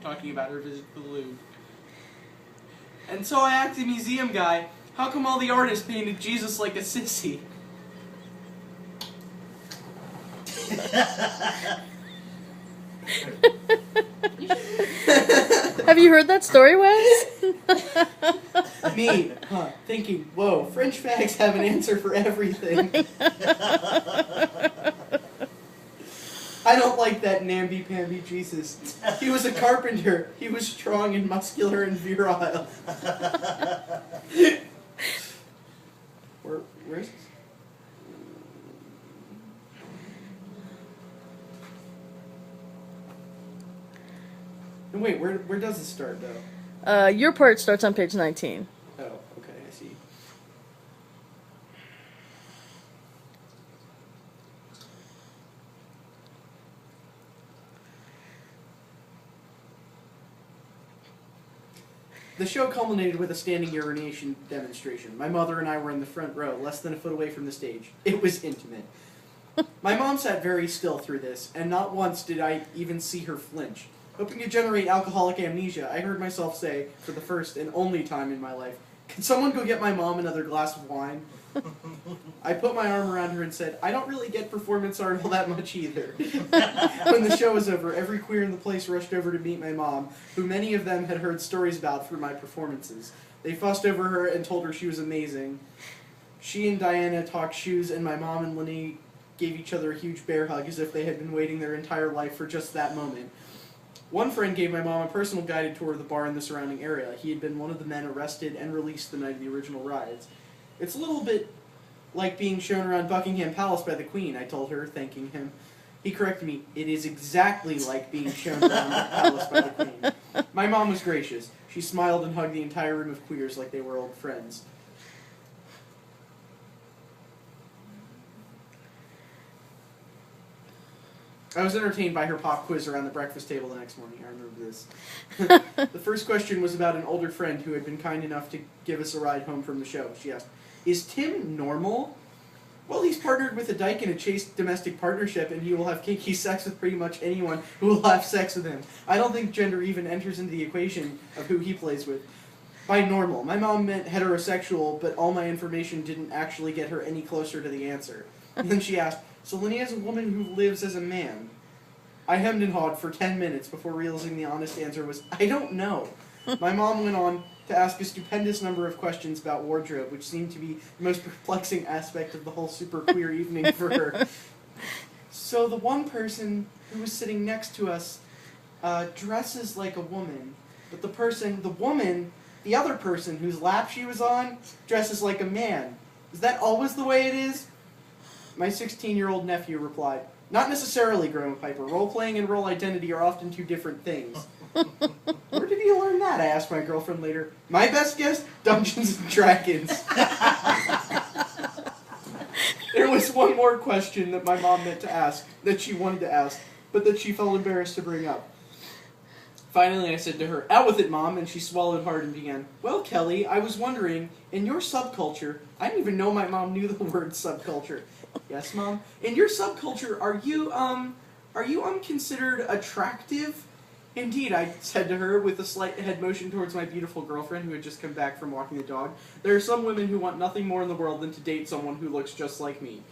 talking about her visit to the Louvre. And so I asked the museum guy, how come all the artists painted Jesus like a sissy? Have you heard that story, Wes? Me, thinking, whoa, French fags have an answer for everything. I don't like that namby-pamby Jesus. He was a carpenter. He was strong and muscular and virile. Where's this? And wait, where does it start, though? Your part starts on page 19. Oh, okay, I see. The show culminated with a standing urination demonstration. My mother and I were in the front row, less than a foot away from the stage. It was intimate. My mom sat very still through this, and not once did I even see her flinch. Hoping to generate alcoholic amnesia, I heard myself say, for the first and only time in my life, "Can someone go get my mom another glass of wine?" I put my arm around her and said, "I don't really get performance art all that much either." When the show was over, every queer in the place rushed over to meet my mom, who many of them had heard stories about through my performances. They fussed over her and told her she was amazing. She and Diana talked shoes, and my mom and Lenny gave each other a huge bear hug as if they had been waiting their entire life for just that moment. One friend gave my mom a personal guided tour of the bar and the surrounding area. He had been one of the men arrested and released the night of the original riots. "It's a little bit like being shown around Buckingham Palace by the Queen," I told her, thanking him. He corrected me, "It is exactly like being shown around the palace by the Queen." My mom was gracious. She smiled and hugged the entire room of queers like they were old friends. I was entertained by her pop quiz around the breakfast table the next morning. I remember this. The first question was about an older friend who had been kind enough to give us a ride home from the show. She asked, "Is Tim normal?" "Well, he's partnered with a dyke in a chaste domestic partnership, and he will have kinky sex with pretty much anyone who will have sex with him. I don't think gender even enters into the equation of who he plays with." By normal, my mom meant heterosexual, but all my information didn't actually get her any closer to the answer. And then she asked, "So Lenny is a woman who lives as a man?" I hemmed and hawed for 10 minutes before realizing the honest answer was, "I don't know." My mom went on to ask a stupendous number of questions about wardrobe, which seemed to be the most perplexing aspect of the whole super queer evening for her. "So the one person who was sitting next to us dresses like a woman, but the other person whose lap she was on, dresses like a man. Is that always the way it is?" My 16-year-old nephew replied, "Not necessarily, Grandma Piper. Role-playing and role identity are often two different things." "Where did you learn that?" I asked my girlfriend later. "My best guess? Dungeons and Dragons." There was one more question that my mom meant to ask, that she wanted to ask, but that she felt embarrassed to bring up. Finally, I said to her, "Out with it, Mom," and she swallowed hard and began, "Well, Kelly, I was wondering, in your subculture," I didn't even know my mom knew the word subculture. "Yes, Mom?" "In your subculture, are you considered attractive?" "Indeed," I said to her with a slight head motion towards my beautiful girlfriend who had just come back from walking the dog. "There are some women who want nothing more in the world than to date someone who looks just like me."